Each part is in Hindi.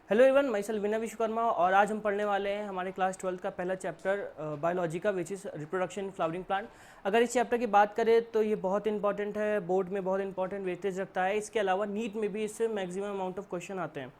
हेलो एवरीवन, माई सेल्फ विनय विश्वकर्मा और आज हम पढ़ने वाले हैं हमारे क्लास 12 का पहला चैप्टर बायोलॉजी का which is reproduction in flowering plant. अगर इस चैप्टर की बात करें तो ये बहुत इंपॉर्टेंट है, बोर्ड में बहुत इंपॉर्टेंट वेटेज रखता है। इसके अलावा नीट में भी इससे मैक्सिमम अमाउंट ऑफ क्वेश्चन आते हैं।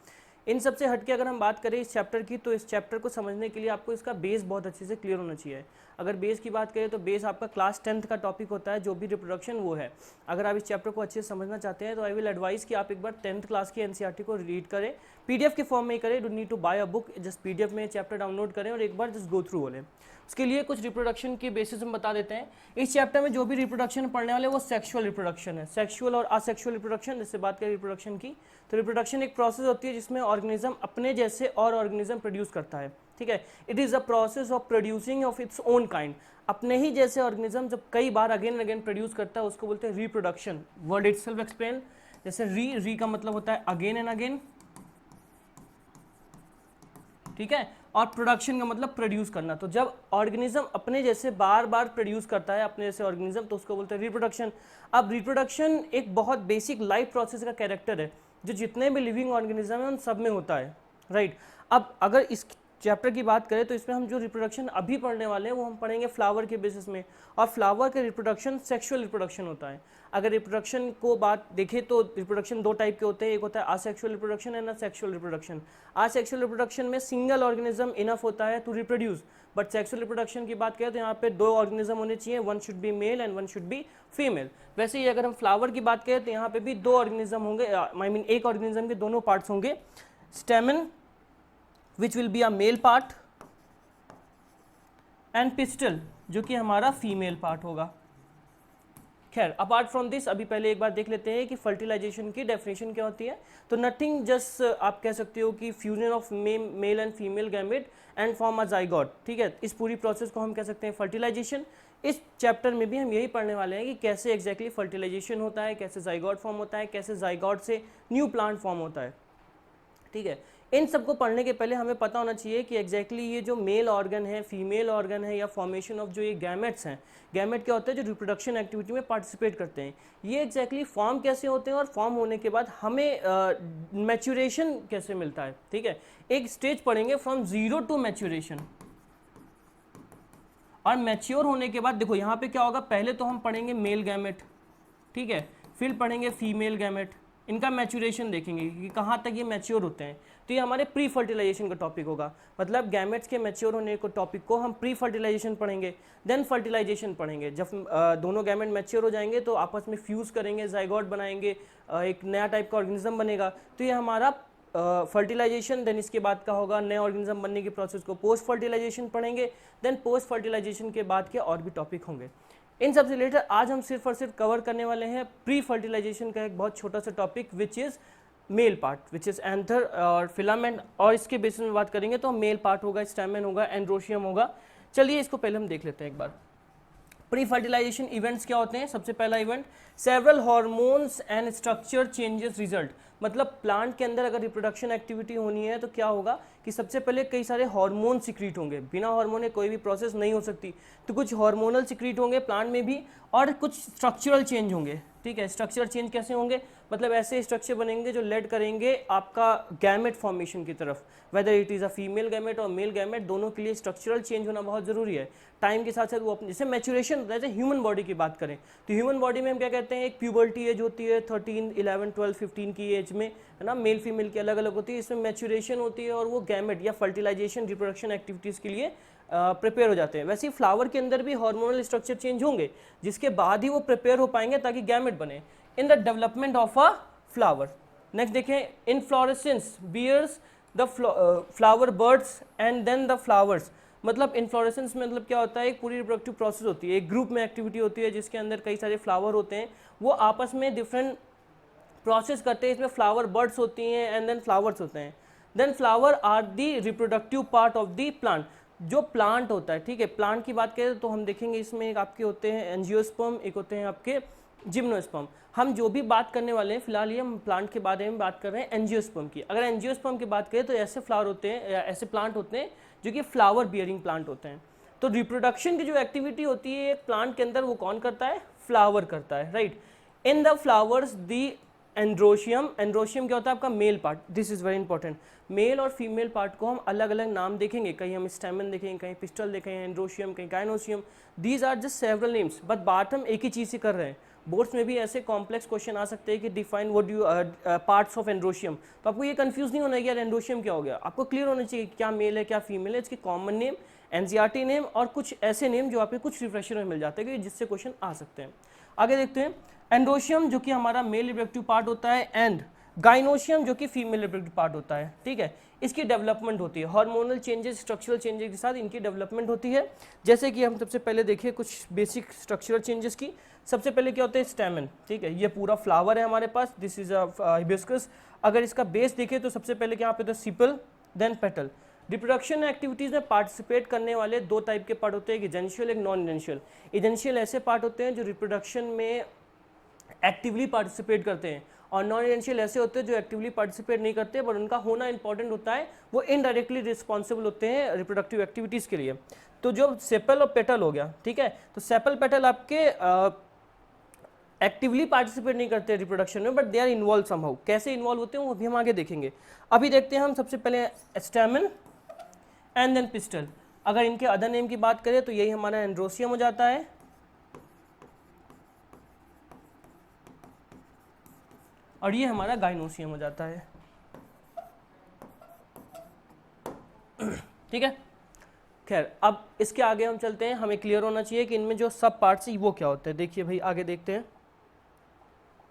इन सबसे हटके अगर हम बात करें इस चैप्टर की, तो इस चैप्टर को समझने के लिए आपको इसका बेस बहुत अच्छे से क्लियर होना चाहिए। अगर बेस की बात करें तो बेस आपका क्लास 10th का टॉपिक होता है, जो भी रिप्रोडक्शन वो है। अगर आप इस चैप्टर को अच्छे से समझना चाहते हैं तो आई विल एडवाइस कि आप एक बार 10th क्लास की एनसीईआरटी को रीड करें, पीडीएफ के फॉर्म में ही करें। Do need to buy a book, just PDF में चैप्टर डाउनलोड करें और एक बार जस्ट गो थ्रू बोलें। उसके लिए कुछ रिप्रोडक्शन के बेसिस हम बता देते हैं। इस चैप्टर में जो भी रिप्रोडक्शन पढ़ने वाले वो सेक्सुअल रिप्रोडक्शन है, सेक्सुअल और असेक्सुअल रिप्रोडक्शन। जैसे बात करें रिप्रोडक्शन की, तो रिप्रोडक्शन एक प्रोसेस होती है जिसमें ऑर्गेनिज्म अपने जैसे और ऑर्गेनिज्म प्रोड्यूस करता है। ठीक है, it is a process of producing of its own kind. अपने ही जैसे ऑर्गेनिज्म जब कई बार अगेन एंड अगेन प्रोड्यूस करता है उसको बोलते हैं रिप्रोडक्शन। Word itself explain. जैसे री का मतलब होता है अगेन एंड अगेन, ठीक है, और प्रोडक्शन का मतलब प्रोड्यूस करना। तो जब ऑर्गेनिज्म अपने जैसे बार बार प्रोड्यूस करता है अपने जैसे ऑर्गेनिज्म, तो उसको बोलते हैं रिप्रोडक्शन। अब रिप्रोडक्शन एक बहुत बेसिक लाइफ प्रोसेस का कैरेक्टर है जो जितने भी लिविंग ऑर्गेनिज्म है उन सब में होता है, राइट। अब अगर इस चैप्टर की बात करें तो इसमें हम जो रिप्रोडक्शन अभी पढ़ने वाले हैं वो हम पढ़ेंगे फ्लावर के बेसिस में, और फ्लावर के रिप्रोडक्शन सेक्सुअल रिप्रोडक्शन होता है। अगर रिप्रोडक्शन को बात देखें तो रिप्रोडक्शन दो टाइप के होते हैं, एक होता है asexual reproduction and sexual reproduction. Asexual reproduction में सिंगल ऑर्गेनिज्म इनफ होता है to reproduce, but sexual reproduction की बात करें तो यहाँ पे दो ऑर्गेनिज्म होने चाहिए, one should be male and one should be female. वैसे ही अगर हम फ्लावर की बात करें तो यहाँ पे भी दो ऑर्गेनिज्म होंगे, आई मीन एक ऑर्गेनिज्म के दोनों पार्ट्स होंगे। स्टेमन which will be a male part and pistol जो कि हमारा फीमेल पार्ट होगा। खैर, अपार्ट फ्रॉम दिस अभी पहले एक बार देख लेते हैं कि फर्टिलाइजेशन की डेफिनेशन क्या होती है। तो नथिंग, जस्ट आप कह सकते हो कि fusion of male and female gamete and form a zygote. ठीक है, इस पूरी प्रोसेस को हम कह सकते हैं फर्टिलाइजेशन। इस चैप्टर में भी हम यही पढ़ने वाले हैं कि कैसे एग्जैक्टली फर्टिलाइजेशन होता है, कैसे जाइगोट फॉर्म होता है, कैसे जाइगोट से न्यू प्लांट फॉर्म होता है। ठीक है, इन सबको पढ़ने के पहले हमें पता होना चाहिए कि एग्जैक्टली ये जो मेल ऑर्गन है, फीमेल ऑर्गन है, या फॉर्मेशन ऑफ जो ये गैमेट्स हैं, गैमेट क्या होता है जो रिप्रोडक्शन एक्टिविटी में पार्टिसिपेट करते हैं, ये एग्जैक्टली फॉर्म कैसे होते हैं और फॉर्म होने के बाद हमें मैच्योरेशन कैसे मिलता है। ठीक है, एक स्टेज पढ़ेंगे फ्रॉम जीरो टू मैच्योरेशन, और मैच्योर होने के बाद देखो यहाँ पे क्या होगा, पहले तो हम पढ़ेंगे मेल गैमेट, ठीक है, फिर पढ़ेंगे फीमेल गैमेट, इनका मैच्योरेशन देखेंगे कि कहाँ तक ये मैच्योर होते हैं। तो ये हमारे प्री फर्टिलाइजेशन का टॉपिक होगा, मतलब गैमेट्स के मैच्योर होने को टॉपिक को हम प्री फर्टिलाइजेशन पढ़ेंगे, देन फर्टिलाइजेशन पढ़ेंगे। जब दोनों गैमेट मैच्योर हो जाएंगे तो आपस में फ्यूज़ करेंगे, जाइगोट बनाएंगे, एक नया टाइप का ऑर्गेनिज्म बनेगा। तो ये हमारा फर्टिलाइजेशन। देन इसके बाद का होगा नए ऑर्गेनिज्म बनने की प्रोसेस को पोस्ट फर्टिलाइजेशन पढ़ेंगे। देन पोस्ट फर्टिलाइजेशन के बाद के और भी टॉपिक होंगे। इन सबसे रिलेटेड आज हम सिर्फ और सिर्फ कवर करने वाले हैं प्री फर्टिलाइजेशन का एक बहुत छोटा सा topic which is male part, which is anther और फिलामेंट, और इसके बेसिस में बात करेंगे तो मेल पार्ट होगा, स्टैमेन होगा, एंड्रोशियम होगा। चलिए इसको पहले हम देख लेते हैं एक बार। प्री फर्टिलाइजेशन इवेंट्स क्या होते हैं। सबसे पहला event, several hormones and structure changes result, मतलब प्लांट के अंदर अगर रिप्रोडक्शन एक्टिविटी होनी है तो क्या होगा कि सबसे पहले कई सारे हार्मोन सिक्रीट होंगे, बिना हार्मोन के कोई भी प्रोसेस नहीं हो सकती, तो कुछ हार्मोनल सिक्रीट होंगे प्लांट में भी, और कुछ स्ट्रक्चरल चेंज होंगे। ठीक है, स्ट्रक्चरल चेंज कैसे होंगे, मतलब ऐसे स्ट्रक्चर बनेंगे जो लेड करेंगे आपका गैमेट फॉर्मेशन की तरफ, whether it is a female gamete और मेल गैमेट, दोनों के लिए स्ट्रक्चरल चेंज होना बहुत ज़रूरी है। टाइम के साथ साथ वो अपने जैसे मैच्योरेशन, जैसे ह्यूमन बॉडी की बात करें तो ह्यूमन बॉडी में हम क्या कहते हैं, एक प्यूबर्टी एज होती है 13, 11, 12, 15 की एज में, है ना, मेल फीमेल की अलग अलग होती है, इसमें मैच्योरेशन होती है और वो गैमेट या फर्टिलाइजेशन रिप्रोडक्शन एक्टिविटीज़ के लिए प्रिपेयर हो जाते हैं। वैसे ही फ्लावर के अंदर भी हार्मोनल स्ट्रक्चर चेंज होंगे जिसके बाद ही वो प्रिपेयर हो पाएंगे ताकि गैमेट बने in the development of a flower. Next देखें, inflorescence bears the flower buds and then the flowers, मतलब इनफ्लोरेसेंस में मतलब क्या होता है, एक पूरी रिप्रोडक्टिव प्रोसेस होती है, एक ग्रुप में एक्टिविटी होती है जिसके अंदर कई सारे फ्लावर होते हैं, वो आपस में डिफरेंट प्रोसेस करते हैं, इसमें फ्लावर बर्ड्स होती हैं एंड देन फ्लावर्स होते हैं। Then flower are the reproductive part of the plant, जो प्लांट होता है। ठीक है, प्लांट की बात करें तो हम देखेंगे इसमें एक आपके होते हैं एंजियोस्पर्म, एक होते हैं आपके जिम्नोस्पर्म। हम जो भी बात करने वाले हैं फिलहाल ये हम प्लांट के बारे में बात कर रहे हैं एंजियोस्पर्म की। अगर एंजियोस्पर्म की बात करें तो ऐसे फ्लावर होते हैं या ऐसे प्लांट होते हैं जो कि फ्लावर बियरिंग प्लांट होते हैं। तो रिप्रोडक्शन की जो एक्टिविटी होती है एक प्लांट के अंदर वो कौन करता है, फ्लावर करता है, right. In the flowers the androecium, androecium क्या होता है आपका male part, this is very important. Male और फीमेल पार्ट को हम अलग अलग नाम देखेंगे, कहीं हम स्टैमेन देखेंगे, कहीं पिस्टल देखेंगे, एंड्रोशियम, कहीं gynoecium, these are just several names, but बात हम एक ही चीज़ से कर रहे हैं। बोर्ड्स में भी ऐसे कॉम्प्लेक्स क्वेश्चन आ सकते हैं कि define what you parts of androecium, तो आपको ये कंफ्यूज नहीं होना है कि यार एंड्रोशियम क्या हो गया, आपको क्लियर होना चाहिए क्या मेल है क्या फीमेल है, इसकी कॉमन नेम, एनसीईआरटी नेम और कुछ ऐसे नेम जो आपके कुछ रिफ्रेशर में मिल जाते हैं जिससे क्वेश्चन आ सकते हैं। आगे देखते हैं, एंड्रोशियम जो कि हमारा मेल रिप्रोडक्टिव पार्ट होता है एंड गाइनोशियम जो कि फीमेल रिप्रोडक्टिव पार्ट होता है, ठीक है। इसकी डेवलपमेंट होती है हार्मोनल चेंजेस, स्ट्रक्चरल चेंजेस के साथ इनकी डेवलपमेंट होती है। जैसे कि हम सबसे पहले देखें कुछ बेसिक स्ट्रक्चरल चेंजेस की। सबसे पहले क्या होता है स्टैमेन, ठीक है, ये पूरा फ्लावर है हमारे पास, दिस इज अ हिबिस्कस। अगर इसका बेस देखें तो सबसे पहले क्या पे होता है सिपल, देन पेटल। रिप्रोडक्शन एक्टिविटीज़ में पार्टिसिपेट करने वाले दो टाइप के पार्ट होते हैं, एक एजेंशियल एक नॉन एजेंशियल। एजेंशियल ऐसे पार्ट होते हैं जो रिप्रोडक्शन में एक्टिवली पार्टिसिपेट करते हैं, और नॉन एजेंशियल ऐसे होते हैं जो एक्टिवली पार्टिसिपेट नहीं करते पर उनका होना इंपॉर्टेंट होता है, वो इनडायरेक्टली रिस्पॉन्सिबल होते हैं रिप्रोडक्टिव एक्टिविटीज़ के लिए। तो जो सेपल और पेटल हो गया, ठीक है, तो सेपल पेटल आपके एक्टिवली पार्टिसिपेट नहीं करते रिप्रोडक्शन में, but they are involve somehow. कैसे इन्वॉल्व होते हैं वो भी हम आगे देखेंगे। अभी देखते हैं हम सबसे पहले स्टैमेन एंड देन पिस्टल। अगर इनके अदर नेम की बात करें तो यही हमारा एंड्रोशियम हो जाता है, और ये हमारा गाइनोशियम हो जाता है, ठीक है। खैर अब इसके आगे हम चलते हैं, हमें क्लियर होना चाहिए कि इनमें जो सब पार्ट्स है वो क्या होते हैं। देखिए भाई आगे देखते हैं,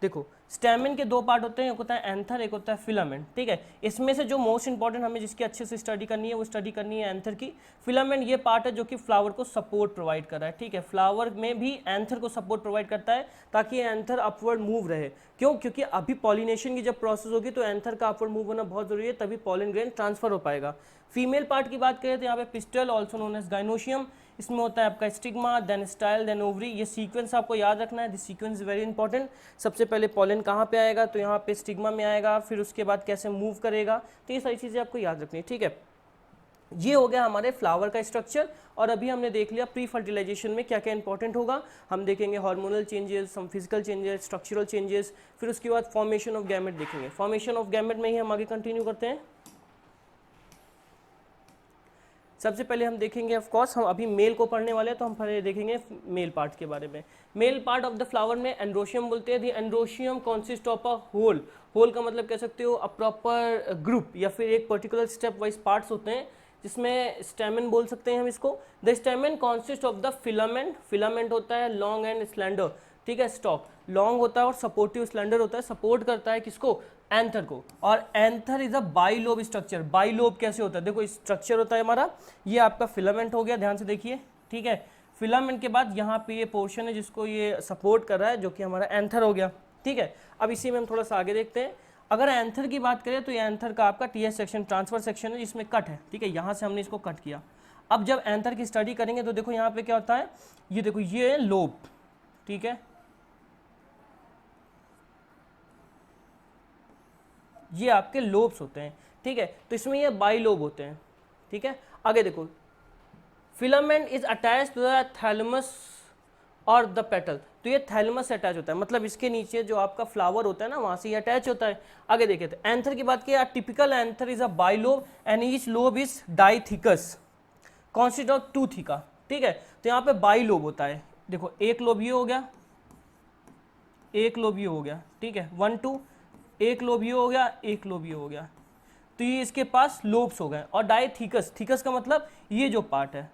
देखो स्टैमेन के दो पार्ट होते हैं, एक होता है एंथर, एक होता है फिलामेंट, ठीक है। इसमें से जो मोस्ट इंपॉर्टेंट हमें जिसकी अच्छे से स्टडी करनी है वो स्टडी करनी है एंथर की। फिलामेंट ये पार्ट है जो कि फ्लावर को सपोर्ट प्रोवाइड कर रहा है, ठीक है। फ्लावर में भी एंथर को सपोर्ट प्रोवाइड करता है ताकि एंथर अपवर्ड मूव रहे। क्यों? क्योंकि अभी पॉलिनेशन की जब प्रोसेस होगी तो एंथर का अपवर्ड मूव होना बहुत जरूरी है, तभी पॉलन ग्रेन ट्रांसफर हो पाएगा। फीमेल पार्ट की बात करें तो यहाँ पे pistil also known as gynoecium, इसमें होता है आपका stigma, then style, then ovary. ये सीक्वेंस आपको याद रखना है, this sequence is very important. सबसे पहले पॉलन कहाँ पे आएगा, तो यहाँ पे स्टिग्मा में आएगा, फिर उसके बाद कैसे मूव करेगा, तो ये सारी चीज़ें आपको याद रखनी है, ठीक है। ये हो गया हमारे फ्लावर का स्ट्रक्चर, और अभी हमने देख लिया प्री फर्टिलाइजेशन में क्या क्या इंपॉर्टेंट होगा। हम देखेंगे hormonal changes, some physical changes, structural changes, फिर उसके बाद फॉर्मेशन ऑफ गैमेट देखेंगे। फॉर्मेशन ऑफ गैमेट में ही हम आगे कंटिन्यू करते हैं। सबसे पहले हम देखेंगे, ऑफ कोर्स हम अभी मेल को पढ़ने वाले हैं तो हम पहले देखेंगे मेल पार्ट के बारे में। Male part of the flower में एंड्रोशियम बोलते हैं। The androecium consist of a whorl, whorl का मतलब कह सकते हो अ प्रॉपर ग्रुप, या फिर एक पर्टिकुलर स्टेप वाइज पार्ट्स होते हैं, जिसमें स्टेमेन बोल सकते हैं हम इसको। The stamen consist of the filament, filament होता है लॉन्ग एंड स्लेंडर, ठीक है। स्टॉक लॉन्ग होता है और सपोर्टिव स्लेंडर होता है, सपोर्ट करता है किसको, एंथर को। और anther is a bilobe structure. Bilobe कैसे होता है, देखो स्ट्रक्चर होता है हमारा, ये आपका फिलामेंट हो गया, ध्यान से देखिए, ठीक है। फिलामेंट के बाद यहाँ पे ये पोर्शन है जिसको ये सपोर्ट कर रहा है, जो कि हमारा एंथर हो गया, ठीक है। अब इसी में हम थोड़ा सा आगे देखते हैं। अगर एंथर की बात करें तो ये एंथर का आपका टीएस सेक्शन, ट्रांसफर सेक्शन है, जिसमें कट है, ठीक है। यहाँ से हमने इसको कट किया। अब जब एंथर की स्टडी करेंगे तो देखो यहाँ पे क्या होता है, ये देखो ये लोब, ठीक है, ये आपके लोब्स होते हैं, ठीक है। तो इसमें ये बाइलोब होते हैं, ठीक है। आगे देखो, filament is attach to the thalamus और द पेटल, तो ये थैलेमस से अटैच होता है, मतलब इसके नीचे जो आपका फ्लावर होता है ना वहां से ये अटैच होता है। आगे देखिए तो एंथर की बात किया, typical anther is a bilobe and each lobe is dithecous, consist of two theca, ठीक है। तो यहाँ पे बाइलोब होता है, देखो एक लोब ये हो गया, एक लोब ये हो गया, ठीक है, 1 2, एक लोब ये हो गया, एक लोब ये हो गया, तो ये इसके पास लोब्स हो गए। और डाइथिकस, थीकस का मतलब ये जो पार्ट है,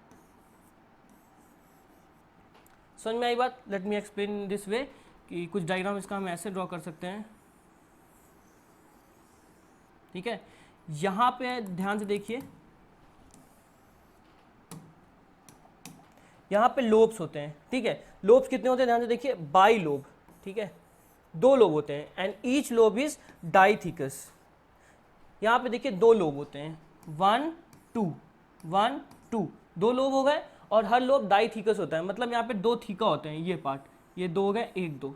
समझ में आई बात। Let me explain this way, कि कुछ डायग्राम इसका हम ऐसे ड्रॉ कर सकते हैं, ठीक है। यहां पे ध्यान से देखिए, यहां पे लोब्स होते हैं, ठीक है। लोब्स कितने होते हैं ध्यान से देखिए, बाई लोब, ठीक है, 2 लोब होते हैं, एंड ईच लोब इज डाइथिकस। यहाँ पे देखिए 2 लोब होते हैं, 1 2 1 2, 2 लोब हो गए, और हर लोब डाइथिकस होता है, मतलब यहाँ पे 2 थीका होते हैं। ये पार्ट, ये 2 हो गए, 1 2,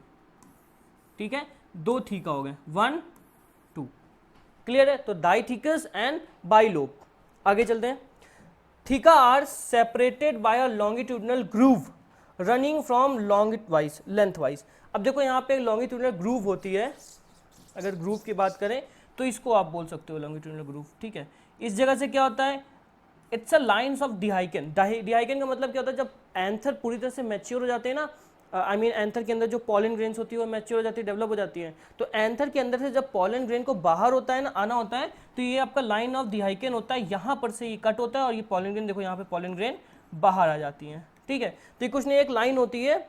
ठीक है, 2 थीका हो गए, 1 2, क्लियर है। तो डाइथिकस एंड बाइलोब। आगे चलते हैं। Theca are separated by a longitudinal groove running from long wise, length wise. अब देखो यहाँ पे एक लॉन्गिट्यूडनल ग्रूव होती है, अगर ग्रूव की बात करें तो इसको आप बोल सकते हो लॉन्गिट्यूडिनल ग्रूव, ठीक है। इस जगह से क्या होता है, इट्स अ लाइन्स ऑफ डिहाइकन। डिहाइकन का मतलब क्या होता है, जब एंथर पूरी तरह से मैच्योर हो जाते हैं ना, आई मीन एंथर के अंदर जो पॉलन ग्रेन्स होती है वो मैच्योर हो जाती है, डेवलप हो जाती है, तो एंथर के अंदर से जब पॉलन ग्रेन को बाहर होता है ना, आना होता है, तो ये आपका लाइन ऑफ डिहाइकन होता है, यहाँ पर से ये कट होता है और ये पॉलन ग्रेन, देखो यहाँ पे पॉलन ग्रेन बाहर आ जाती है, ठीक है। तो ये कुछ नहीं, एक लाइन होती है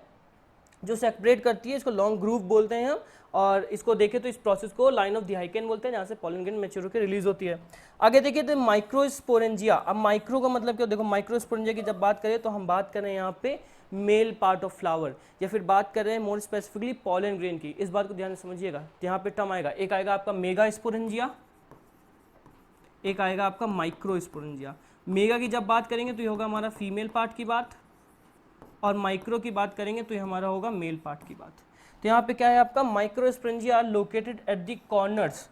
जो सेपरेट करती है, इसको लॉन्ग ग्रूव बोलते हैं हम, और इसको देखें तो इस प्रोसेस को लाइन ऑफ डिहाइकन बोलते हैं, जहाँ से पॉलन ग्रेन मैच्योर होकर रिलीज होती है। आगे देखिए तो माइक्रोस्पोरेंजिया। अब माइक्रो का मतलब क्या, देखो माइक्रोस्पोरेंजिया की जब बात करें तो हम बात कर रहे हैं यहाँ पे मेल पार्ट ऑफ फ्लावर, या फिर बात कर रहे हैं मोर स्पेसिफिकली पॉलन ग्रेन की। इस बात को ध्यान से समझिएगा, यहाँ पे टर्म आएगा, एक आएगा आपका मेगा स्पोरेंजिया, एक आएगा आपका माइक्रोस्पोरेंजिया। मेगा की जब बात करेंगे तो ये होगा हमारा फीमेल पार्ट की बात, और माइक्रो की बात करेंगे तो ये हमारा होगा मेल पार्ट की बात। तो यहाँ पे क्या है आपका, microsporangia are located at the corners,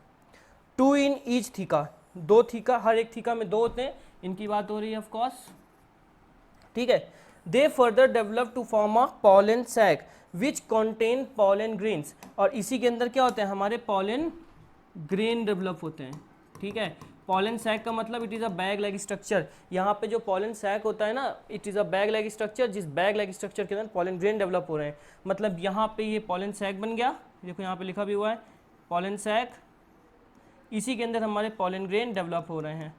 2 in each theca, 2 theca, हर एक थीका में 2 होते हैं, इनकी बात हो रही है ऑफ कोर्स, ठीक है। They further develop to form a pollen sac which contain pollen grains, और इसी के अंदर क्या होते हैं, हमारे पॉलन ग्रेन डेवलप होते हैं, ठीक है। पॉलन सैक का मतलब it is a bag like structure, यहाँ पे जो पॉलन सैक होता है ना, it is a bag like structure, जिस बैग लाइक स्ट्रक्चर के अंदर पॉलन ग्रेन डेवलप हो रहे हैं। मतलब यहाँ पे ये पॉलन सैक बन गया, देखो यहाँ पे लिखा भी हुआ है पॉलन सैक, इसी के अंदर हमारे पॉलन ग्रेन डेवलप हो रहे हैं।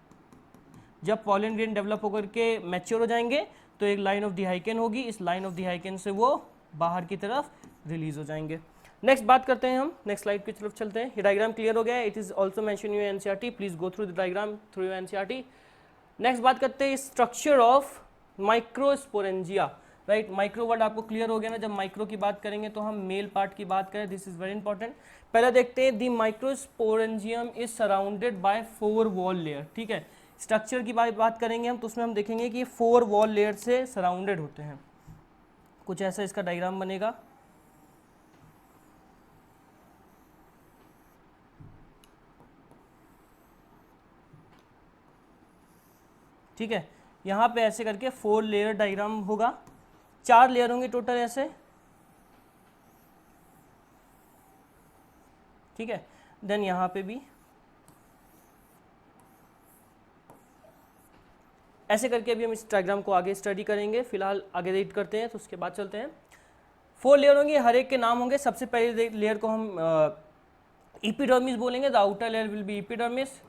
जब पॉलन ग्रेन डेवलप होकर के मैच्योर हो जाएंगे तो एक लाइन ऑफ डिहाइकन होगी, इस लाइन ऑफ डिहाइकन से वो बाहर की तरफ रिलीज हो जाएंगे। नेक्स्ट बात करते हैं हम, नेक्स्ट स्लाइड की तरफ चलते हैं। ये डायग्राम क्लियर हो गया है, it is also mention in NCERT, please go through the diagram through your NCERT. Next बात करते हैं structure of microsporangia, right. Micro word आपको क्लियर हो गया ना, जब माइक्रो की बात करेंगे तो हम मेल पार्ट की बात करें, दिस इज वेरी इंपॉर्टेंट। पहले देखते हैं the microsporangium is surrounded by 4 wall layer, ठीक है। स्ट्रक्चर की बात करेंगे हम तो उसमें हम देखेंगे कि 4 वॉल लेयर से सराउंडेड होते हैं, कुछ ऐसा इसका डायग्राम बनेगा। ठीक है, यहाँ पे ऐसे करके 4 लेयर डायग्राम होगा, 4 लेयर होंगे टोटल ऐसे, ठीक है। देन यहाँ पे भी ऐसे करके अभी हम इस डायग्राम को आगे स्टडी करेंगे, फिलहाल आगे रीड करते हैं तो उसके बाद चलते हैं। 4 लेयर होंगे, हर एक के नाम होंगे। सबसे पहले लेयर को हम एपिडर्मिस बोलेंगे, the outer layer will be epidermis.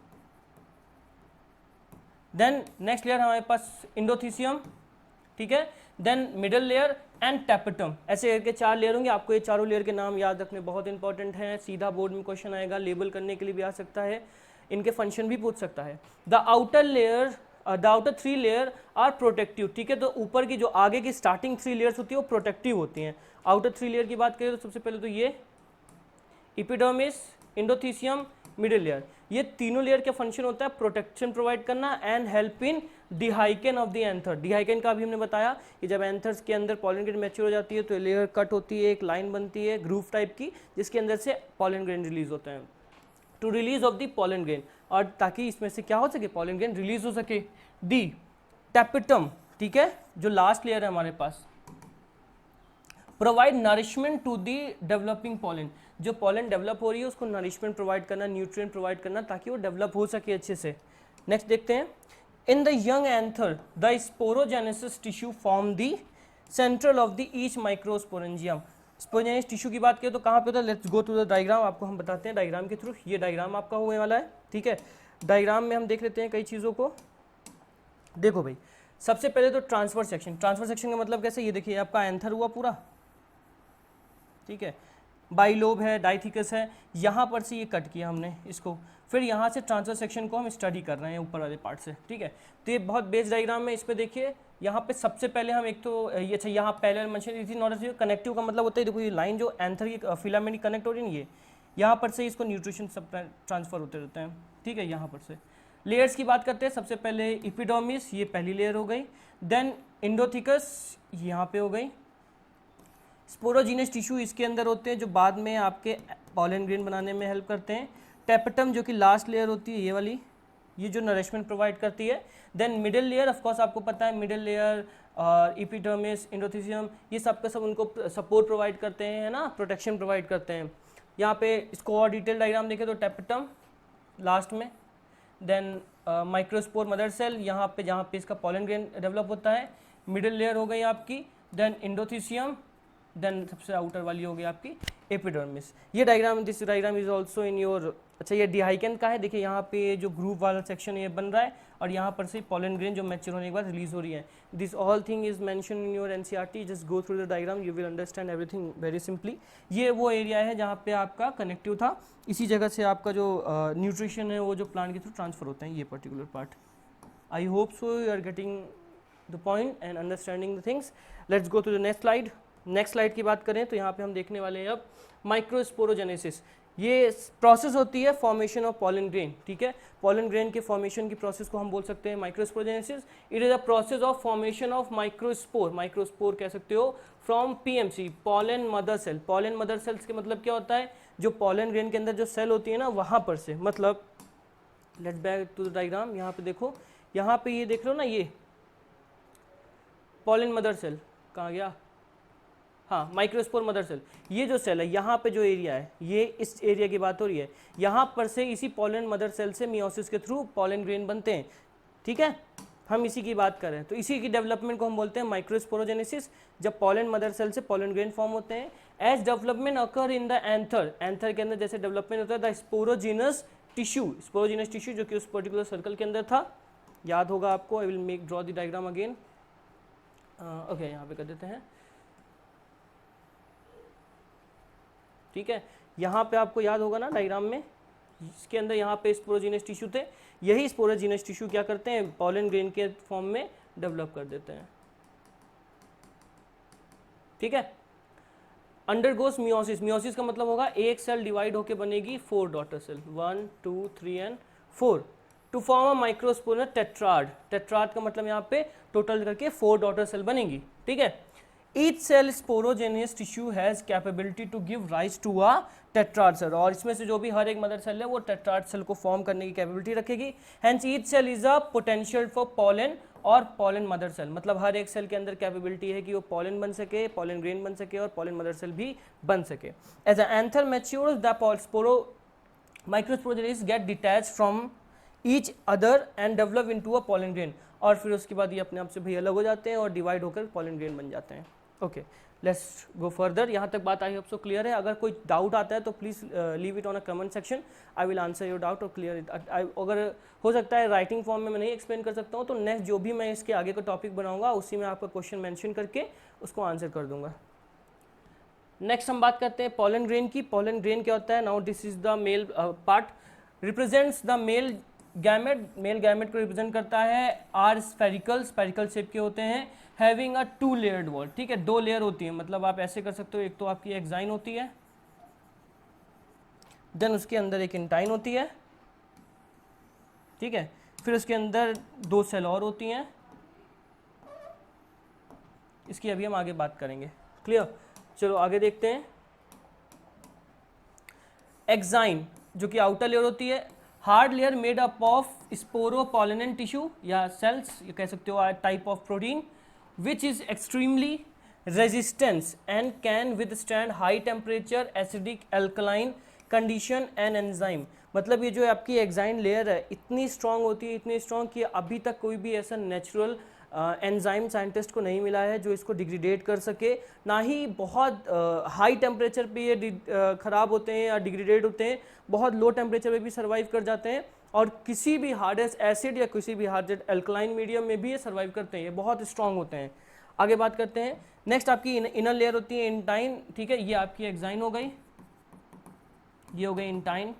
Then next layer हमारे पास इंडोथीसियम, ठीक है। Then middle layer and tapetum, ऐसे करके 4 लेयर होंगे। आपको ये चारों लेयर के नाम याद रखने बहुत इंपॉर्टेंट है, सीधा बोर्ड में क्वेश्चन आएगा, लेबल करने के लिए भी आ सकता है, इनके फंक्शन भी पूछ सकता है। The outer layer, the outer 3 layer are protective, ठीक है। तो ऊपर की जो आगे की स्टार्टिंग 3 लेयर्स होती है वो प्रोटेक्टिव होती हैं। आउटर 3 लेयर की बात करें तो सबसे पहले तो ये एपिडर्मिस, इंडोथीसियम, मिडिल लेयर, ये तीनों लेयर का फंक्शन होता है प्रोटेक्शन प्रोवाइड करना and help in dehiscence of the anther. Dehiscence का भी हमने बताया कि जब एंथर्स के अंदर पॉलन ग्रेन मैच्योर हो जाती है तो लेयर कट होती है, एक लाइन बनती है ग्रूव टाइप की, जिसके अंदर से पॉलन ग्रेन रिलीज होते हैं to release of the pollen grain, और ताकि इसमें से क्या हो सके, पॉलन ग्रेन रिलीज हो सके। डी टैपेटम, ठीक है, जो लास्ट लेयर है हमारे पास, provide nourishment to the developing pollen, जो पॉलन डेवलप हो रही है उसको नरिशमेंट प्रोवाइड करना, न्यूट्रिएंट प्रोवाइड करना ताकि वो डेवलप हो सके अच्छे से। नेक्स्ट देखते हैं, in the young anther the sporogenesis tissue form the central of the each microsporangium. Sporogenic tissue की बात करें तो कहाँ पे होता है, let's go to the diagram, आपको हम बताते हैं डायग्राम के थ्रू। ये डायग्राम आपका होने वाला है, ठीक है। डायग्राम में हम देख लेते हैं कई चीज़ों को। देखो भाई, सबसे पहले तो ट्रांसफर सेक्शन, ट्रांसफर सेक्शन का मतलब कैसे, ये देखिए आपका एंथर हुआ पूरा, ठीक है, बाइलोब है, डाइथिकस है, यहाँ पर से ये कट किया हमने इसको, फिर यहाँ से ट्रांसफर सेक्शन को हम स्टडी कर रहे हैं ऊपर वाले पार्ट से, ठीक है। तो ये बहुत बेस डायग्राम है, इस पर देखिए यहाँ पे सबसे पहले हम एक तो ये, अच्छा यहाँ पहले मेंशन थी नॉट कनेक्टिव का मतलब होता है, देखो ये लाइन जो एंथर की फिलामेंट कनेक्ट हो रही है, ये यहाँ पर से इसको न्यूट्रिशन सब ट्रांसफर होते रहते हैं, ठीक है। यहाँ पर से लेयर्स की बात करते हैं, सबसे पहले एपिडर्मिस, ये पहली लेयर हो गई। देन इंडोथिकस यहाँ पे हो गई। स्पोरोजीनस टिश्यू इसके अंदर होते हैं जो बाद में आपके पॉलन ग्रेन बनाने में हेल्प करते हैं। टैपेटम जो कि लास्ट लेयर होती है ये वाली, ये जो नरिशमेंट प्रोवाइड करती है। Then middle layer, of course आपको पता है मिडिल लेयर और एपिडर्मिस, इंडोथीसियम, ये सब का सब उनको सपोर्ट प्रोवाइड करते हैं, है ना, प्रोटेक्शन प्रोवाइड करते हैं। यहाँ पे इसको और डिटेल डायग्राम देखें तो टेपेटम लास्ट में, देन माइक्रोस्पोर मदर सेल यहाँ पे जहाँ पे इसका पॉलन ग्रेन डेवलप होता है, मिडिल लेयर हो गई आपकी, देन इंडोथीसियम, देन सबसे आउटर वाली हो गई आपकी एपिडर्मिस। ये diagram, this diagram is also in your, अच्छा ये डिहाइकेन का है, देखिए यहाँ पे जो ग्रुप वाला सेक्शन ये बन रहा है और यहाँ पर से पॉलन ग्रेन जो मैच्योर होने के बाद रिलीज हो रही है। This all thing is mention in your NCERT, just go through the diagram, you will understand everything very simply. ये वो एरिया है जहाँ पे आपका कनेक्टिव था, इसी जगह से आपका जो न्यूट्रिशन है वो जो प्लांट के थ्रू ट्रांसफर होता है, ये particular part. I hope so you are getting the point and understanding the things. Let's go to the next slide. Next slide की बात करें तो यहाँ पे हम देखने वाले हैं अब माइक्रोस्पोरोजेनेसिस। ये प्रोसेस होती है फॉर्मेशन ऑफ पॉलन ग्रेन, ठीक है। पॉलन ग्रेन के फॉर्मेशन की प्रोसेस को हम बोल सकते हैं microsporogenesis. It is a process of formation of microspore, microspore कह सकते हो, from PMC, pollen mother cell. Pollen mother cells के मतलब क्या होता है, जो पॉलन ग्रेन के अंदर जो सेल होती है ना वहाँ पर से, मतलब let's back to the diagram. यहाँ पे देखो, यहाँ पे ये देख रहे हो ना, ये पॉलन मदर सेल कहाँ गया, हाँ माइक्रोस्पोर मदर सेल। ये जो सेल है यहाँ पे जो एरिया है, ये इस एरिया की बात हो रही है, यहाँ पर से इसी पॉलन मदर सेल से मियोसिस के थ्रू पॉलन ग्रेन बनते हैं, ठीक है। हम इसी की बात कर रहे हैं, तो इसी की डेवलपमेंट को हम बोलते हैं माइक्रोस्पोरोजेनेसिस, जब पॉलन मदर सेल से पॉलन ग्रेन फॉर्म होते हैं। As development occur in the anther, anther के अंदर जैसे डेवलपमेंट होता है the sporogenous tissue, sporogenous tissue जो कि उस पर्टिकुलर सर्कल के अंदर था, याद होगा आपको। I will make draw the diagram again, okay यहाँ पे कर देते हैं, ठीक है। यहाँ पे आपको याद होगा ना डायग्राम में, इसके अंदर यहाँ पे स्पोरोजिनस टिश्यू थे, यही स्पोरोजिनस टिश्यू क्या करते हैं, पॉलन ग्रेन के फॉर्म में डेवलप कर देते हैं, ठीक है। अंडरगोस मियोसिस, मियोसिस का मतलब होगा एक सेल डिवाइड होकर बनेगी 4 daughter cell, 1 2 3 and 4 to form a microspore tetrad. Tetrad का मतलब यहाँ पे टोटल करके 4 डॉटर सेल बनेगी, ठीक है। Each cell sporogenous tissue has capability to give rise to a tetrad cell, और इसमें से जो भी हर एक मदर सेल है वो टेट्राड सेल को फॉर्म करने की कैपेबिलिटी रखेगी। Hence each cell is a potential for pollen और pollen mother cell, मतलब हर एक सेल के अंदर कैपेबिलिटी है कि वो pollen बन सके, pollen grain बन सके और pollen mother cell भी बन सके। As the anther matures, the microsporogenesis get detached from each other and develop into a pollen grain, और फिर उसके बाद ये अपने आप से भी अलग हो जाते हैं और डिवाइड होकर pollen grain बन जाते हैं। Okay, let's go further. यहाँ तक बात आई होप सो क्लियर है। अगर कोई डाउट आता है तो please leave it on a comment section, I will answer your doubt और क्लियर इट। अगर हो सकता है राइटिंग फॉर्म में मैं नहीं एक्सप्लेन कर सकता हूँ तो नेक्स्ट जो भी मैं इसके आगे का टॉपिक बनाऊंगा उसी में आपका क्वेश्चन मेंशन करके उसको आंसर कर दूंगा। नेक्स्ट हम बात करते हैं पॉलन ग्रेन की। पॉलन ग्रेन क्या होता है, now this is the male part, represents the male gamete. Male gamete को रिप्रेजेंट करता है, आर स्फेरिकल, स्फेरिकल शेप के होते हैं, हैविंग अ 2 लेयर्ड वॉल, ठीक है। 2 लेयर होती है, मतलब आप ऐसे कर सकते हो, एक तो आपकी एक्साइन होती है, देन उसके अंदर एक इंटाइन होती है, ठीक है, फिर उसके अंदर 2 सेल और होती हैं, इसकी अभी हम आगे बात करेंगे, क्लियर। चलो आगे देखते हैं। एक्साइन जो कि आउटर लेयर होती है, hard layer made up of sporopollenin tissue या सेल्स, ये कह सकते हो type of protein, which is extremely resistant and can withstand high temperature, acidic, alkaline condition and enzyme। मतलब ये जो आपकी एक्साइन लेयर है इतनी स्ट्रांग होती है, इतनी स्ट्रांग कि अभी तक कोई भी ऐसा नेचुरल एंजाइम साइंटिस्ट को नहीं मिला है जो इसको डिग्रेडेट कर सके, ना ही बहुत हाई टेम्परेचर पे ये ख़राब होते हैं या डिग्रेडेट होते हैं, बहुत लो टेम्परेचर पे भी सर्वाइव कर जाते हैं, और किसी भी हार्डेस्ट एसिड या किसी भी हार्डेस्ट अल्कलाइन मीडियम में भी ये सर्वाइव करते हैं, ये बहुत स्ट्रांग होते हैं। आगे बात करते हैं। नेक्स्ट आपकी इनर लेयर होती है इंटाइन, ठीक है, ये आपकी एक्साइन हो गई, ये हो गई इंटाइन।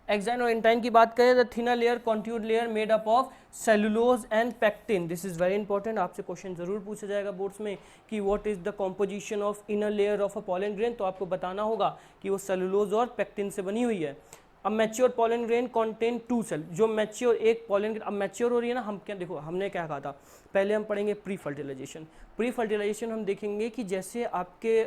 एक्साइन और इंटाइन की बात करें, the thinner layer continued layer made up of cellulose and pectin. This is very important, आपसे क्वेश्चन जरूर पूछा जाएगा बोर्ड्स में कि what is the composition of inner layer of a pollen grain, तो आपको बताना होगा कि वो सेलुलोज और पेक्टिन से बनी हुई है। अब mature pollen grain contain 2 cell, जो मैच्योर एक पॉलन ग्रेन अब मैच्योर हो रही है ना, हम क्या देखो हमने क्या कहा था, पहले हम पढ़ेंगे प्री फर्टिलाइजेशन। प्री फर्टिलाइजेशन हम देखेंगे कि जैसे आपके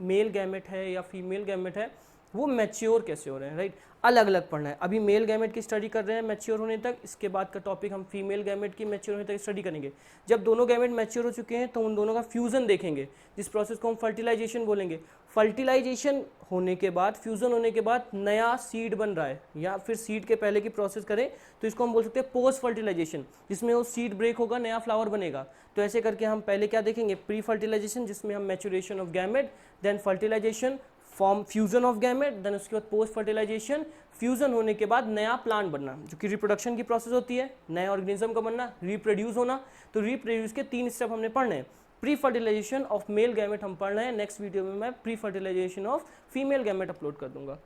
मेल गैमेट है या फीमेल गैमेट है वो मैच्योर कैसे हो रहे हैं, राइट, अलग अलग पढ़ना है। अभी मेल गैमेट की स्टडी कर रहे हैं मैच्योर होने तक, इसके बाद का टॉपिक हम फीमेल गैमेट की मैच्योर होने तक स्टडी करेंगे। जब दोनों गैमेट मैच्योर हो चुके हैं तो उन दोनों का फ्यूजन देखेंगे, जिस प्रोसेस को हम फर्टिलाइजेशन बोलेंगे। फर्टिलाइजेशन होने के बाद, फ्यूज़न होने के बाद नया सीड बन रहा है, या फिर सीड के पहले की प्रोसेस करें तो इसको हम बोल सकते हैं पोस्ट फर्टिलाइजेशन, जिसमें वो सीड ब्रेक होगा, नया फ्लावर बनेगा। तो ऐसे करके हम पहले क्या देखेंगे, प्री फर्टिलाइजेशन जिसमें हम maturation of gamete, then fertilization, form fusion of gamete, then उसके बाद पोस्ट फर्टिलाइजेशन, फ्यूजन होने के बाद नया प्लांट बनना, जो कि रिप्रोडक्शन की प्रोसेस होती है, नया ऑर्गेनिज्म का बनना, रिप्रोड्यूस होना। तो रिप्रोड्यूस के 3 स्टेप हमने पढ़ने हैं। Pre fertilization of male gamete हम पढ़ रहे हैं, नेक्स्ट वीडियो में मैं pre fertilization of female gamete upload कर दूंगा।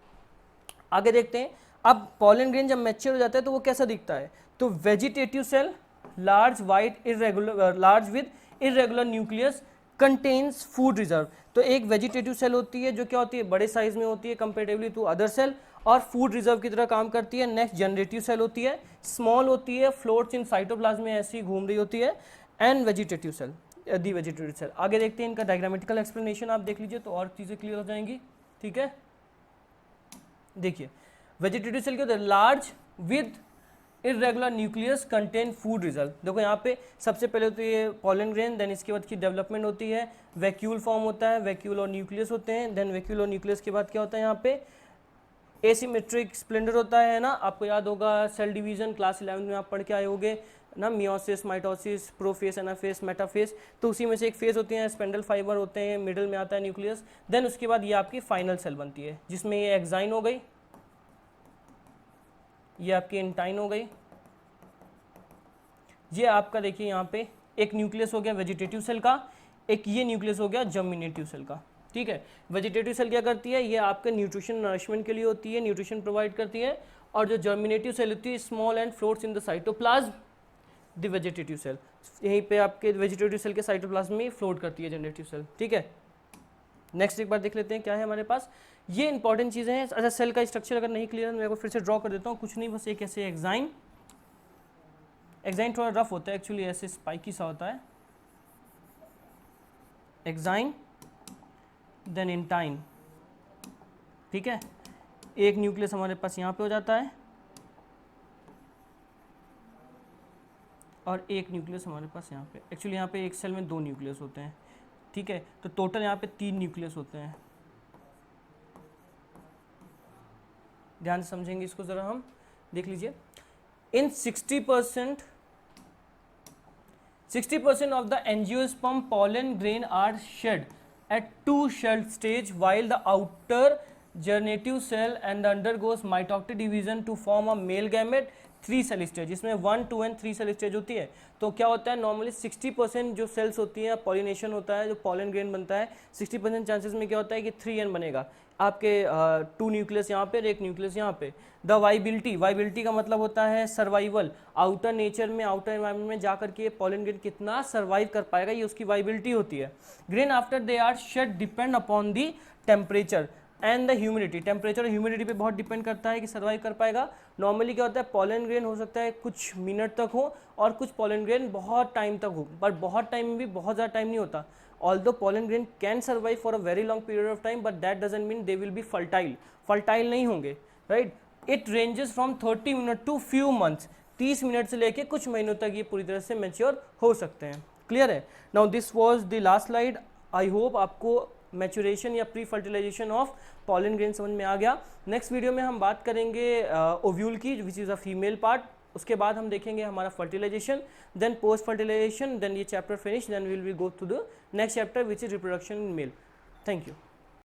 आगे देखते हैं, अब पॉलन ग्रेन जब मैच्योर हो जाता है तो वो कैसा दिखता है, तो vegetative cell, large white irregular, large with irregular nucleus, contains food reserve. तो एक वेजिटेटिव सेल होती है जो क्या होती है, बड़े साइज में होती है कंपेरेटिवली टू अदर सेल, और फूड रिजर्व की तरह काम करती है। नेक्स्ट जनरेटिव सेल होती है, स्मॉल होती है, फ्लोट्स इन साइटोप्लाज्म में ऐसी घूम रही होती है, and vegetative cell, the vegetative cell. आगे देखते हैं इनका डायग्रामेटिकल एक्सप्लेनेशन, आप देख लीजिए तो और चीज़ें क्लियर हो जाएंगी। ठीक है, देखिए वेजिटेटिव सेल क्या होता है, large with irregular nucleus contain food result. देखो यहाँ पे सबसे पहले तो ये पॉलन ग्रेन, देन इसके बाद की डेवलपमेंट होती है, वैक्यूल फॉर्म होता है, वैक्यूल और न्यूक्लियस होते हैं, देन वैक्यूल और न्यूक्लियस के बाद क्या होता है, यहाँ पे एसिमेट्रिक स्प्लेंडर होता है ना, आपको याद होगा सेल डिवीजन क्लास 11 में आप पढ़ के आए होंगे ना, meiosis, mitosis, prophase, anaphase, metaphase. तो उसी में से एक फेज होती है, स्पेंडल फाइबर होते हैं, मिडिल में आता है न्यूक्लियस, देन उसके बाद ये आपकी फाइनल सेल बनती है, जिसमें ये एक्साइन हो गई, ये आपकी इंटाइन हो गई, ये आपका देखिए यहाँ पे एक न्यूक्लियस हो गया वेजिटेटिव सेल का, एक ये न्यूक्लियस हो गया जर्मिनेटिव सेल का। ठीक है, वेजिटेटिव सेल क्या करती है, ये आपके न्यूट्रिशन नरिशमेंट के लिए होती है, न्यूट्रिशन प्रोवाइड करती है, और जो जर्मिनेटिव सेल होती है small and floats in the cytoplasm, the vegetative cell, यहीं पे आपके वेजिटेटिव सेल के साइटोप्लाज्म में फ्लोट करती है जनरेटिव सेल। ठीक है, नेक्स्ट एक बार देख लेते हैं क्या है हमारे पास, ये इंपॉर्टेंट चीज़ें हैं। अच्छा, सेल का स्ट्रक्चर अगर नहीं क्लियर है मैं को फिर से ड्रॉ कर देता हूँ, कुछ नहीं, बस एक ऐसे एक्साइन, एक्साइन थोड़ा रफ होता है एक्चुअली, ऐसे स्पाइकी सा होता है, एक्साइन देन इंटाइन। ठीक है, एक न्यूक्लियस हमारे पास यहाँ पे हो जाता है, और एक न्यूक्लियस हमारे पास यहाँ पे, एक्चुअली यहाँ पे एक सेल में 2 न्यूक्लियस होते हैं। ठीक है, तो टोटल यहाँ पे 3 न्यूक्लियस होते हैं। ध्यान से समझेंगे इसको ज़रा, हम देख लीजिए, इन 60% of the angiosperm pollen grain are shed at 2 shell stage, while the outer germinative cell and undergoes mitotic division to form a male gamete, 3 cell stage, जिसमें 1, 2 and 3 cell stage होती है। तो क्या होता है, नॉर्मली 60% जो सेल्स होती हैं, पॉलिनेशन होता है, जो पॉलन ग्रेन बनता है, 60% चांसेस में क्या होता है कि 3n बनेगा, आपके 2 न्यूक्लियस यहाँ पे और 1 न्यूक्लियस यहाँ पे। द वाइबिलिटी, वाइबिलिटी का मतलब होता है सर्वाइवल, आउटर नेचर में, आउटर एनवायरनमेंट में जाकर के पॉलन ग्रेन कितना सर्वाइव कर पाएगा, ये उसकी वाइबिलिटी होती है। Grain after they are shed depend upon the temperature and the humidity, temperature और ह्यूमिडिटी पे बहुत डिपेंड करता है कि सर्वाइव कर पाएगा। नॉर्मली क्या होता है, पॉलन ग्रेन हो सकता है कुछ मिनट तक हो, और कुछ पॉलन ग्रेन बहुत टाइम तक हो, पर बहुत टाइम में भी बहुत ज़्यादा टाइम नहीं होता। Although pollen grain can survive for a very long period of time, but that doesn't mean they will be fertile. Fertile नहीं होंगे, right? It ranges from 30 minutes to few months. 30 minute से लेके कुछ महीनों तक ये पूरी तरह से मैच्योर हो सकते हैं। क्लियर है? Now this was the last slide. I hope आपको मैच्योरेशन या pre fertilization of pollen grain समझ में आ गया। नेक्स्ट वीडियो में हम बात करेंगे ओव्यूल की, which is a female part. उसके बाद हम देखेंगे हमारा fertilisation, then post fertilisation, then ये chapter finish, then will we go to the next chapter which is reproduction in male. Thank you.